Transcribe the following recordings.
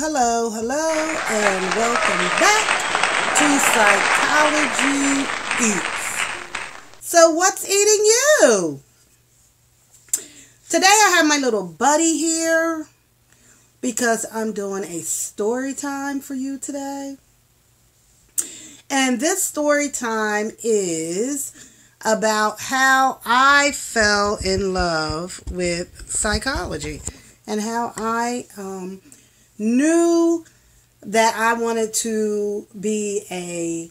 Hello, and welcome back to Psychology Eats. So what's eating you? Today I have my little buddy here because I'm doing a story time for you today. And this story time is about how I fell in love with psychology and how I knew that I wanted to be a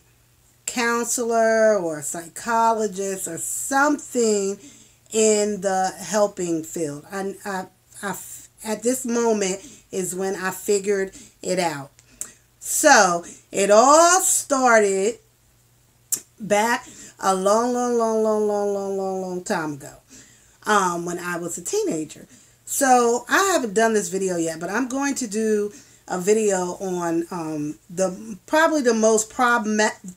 counselor or a psychologist or something in the helping field. At this moment is when I figured it out. So it all started back a long time ago, when I was a teenager. So I haven't done this video yet, but I'm going to do a video on probably the most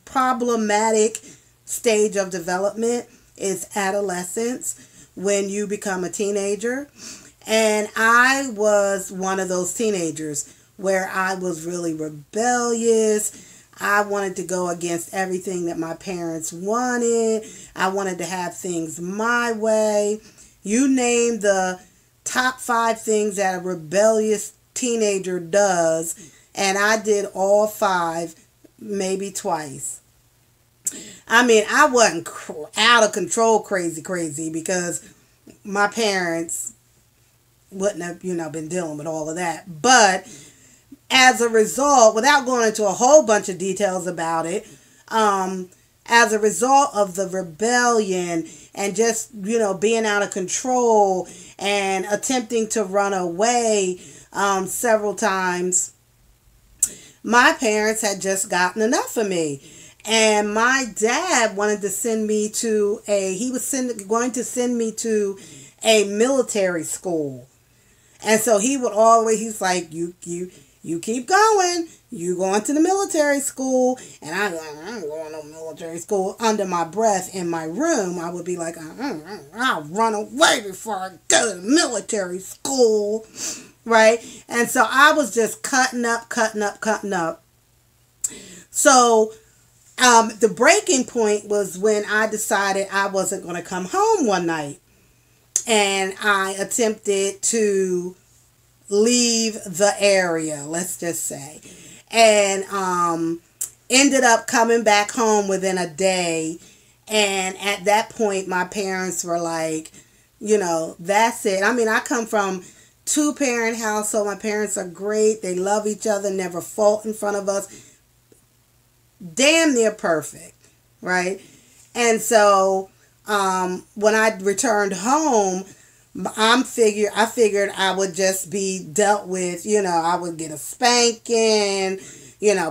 problematic stage of development is adolescence, when you become a teenager. And I was one of those teenagers where I was really rebellious. I wanted to go against everything that my parents wanted. I wanted to have things my way. You name the top 5 things that a rebellious teenager does, and I did all 5, maybe twice. I mean, I wasn't out of control crazy because my parents wouldn't have, been dealing with all of that. But as a result, without going into a whole bunch of details about it, as a result of the rebellion and just, being out of control and attempting to run away several times, my parents had just gotten enough of me. And my dad wanted to send me to going to send me to a military school. And so he would always, he's like, you keep going. You going to the military school. And I'm going to military school. Under my breath in my room, I would be like, I'll run away before I go to military school. Right? And so I was just cutting up. So the breaking point was when I decided I wasn't going to come home one night. And I attempted to leave the area, let's just say, and ended up coming back home within a day. And at that point, my parents were like, that's it. I mean, I come from 2-parent household. My parents are great. They love each other, never fought in front of us. Damn near perfect, right? And so when I returned home, I figured I would just be dealt with, I would get a spanking,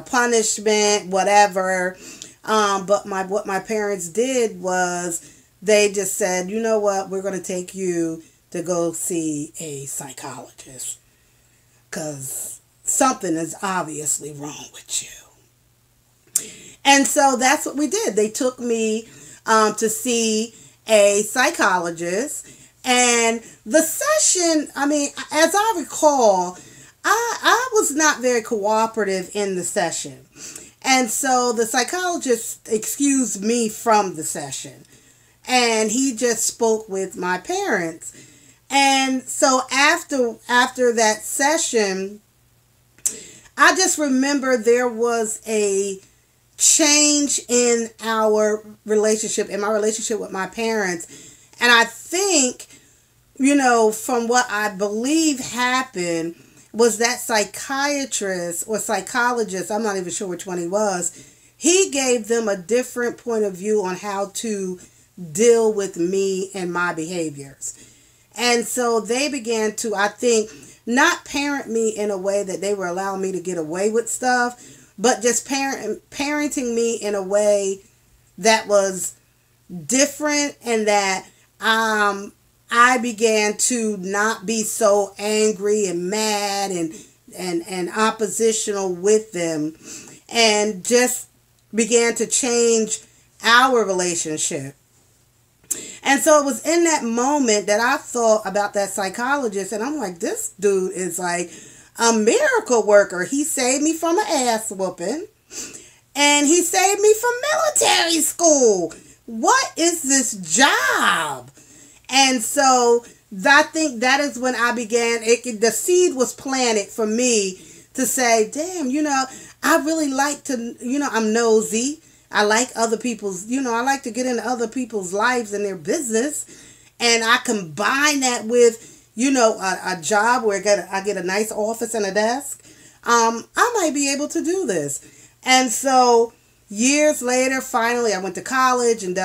punishment, whatever. But what my parents did was they just said, you know what, we're going to take you to go see a psychologist because something is obviously wrong with you. And so that's what we did. They took me to see a psychologist. And the session, I mean, as I recall, I was not very cooperative in the session. And so the psychologist excused me from the session. And he just spoke with my parents. And so after that session, I just remember there was a change in our relationship, in my relationship with my parents. And I think, from what I believe happened was that psychiatrist or psychologist, I'm not even sure which one he was, he gave them a different point of view on how to deal with me and my behaviors. And so they began to, I think, not parent me in a way that they were allowing me to get away with stuff, but just parenting me in a way that was different, and that I began to not be so angry and mad and oppositional with them, and just began to change our relationship. And so it was in that moment that I thought about that psychologist, and I'm like, this dude is like, a miracle worker. He saved me from an ass whooping. And he saved me from military school. What is this job? And so I think that is when I began. The seed was planted for me to say, damn, I really like to, I'm nosy. I like other people's, I like to get into other people's lives and their business. And I combine that with, a job where I get a nice office and a desk. I might be able to do this. And so years later, finally, I went to college and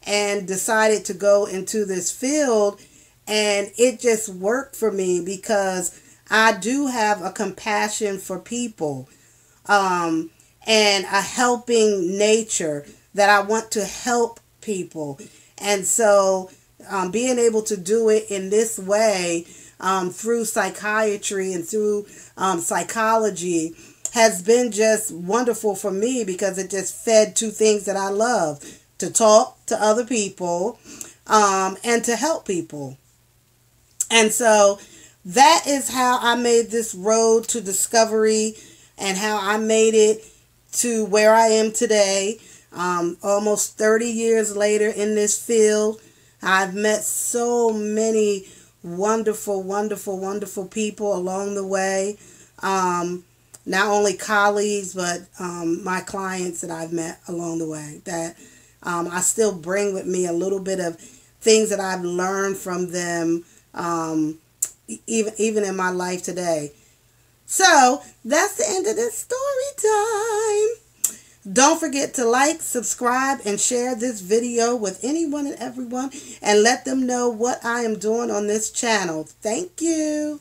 and decided to go into this field. And it just worked for me because I do have a compassion for people and a helping nature that I want to help people. And so being able to do it in this way through psychiatry and through psychology has been just wonderful for me because it just fed two things that I love: to talk to other people and to help people. And so that is how I made this road to discovery and how I made it to where I am today. Almost 30 years later in this field, I've met so many wonderful, wonderful, wonderful people along the way. Not only colleagues, but my clients that I've met along the way that I still bring with me a little bit of things that I've learned from them, even in my life today. So that's the end of this story time. Don't forget to like, subscribe, and share this video with anyone and everyone, and let them know what I am doing on this channel. Thank you.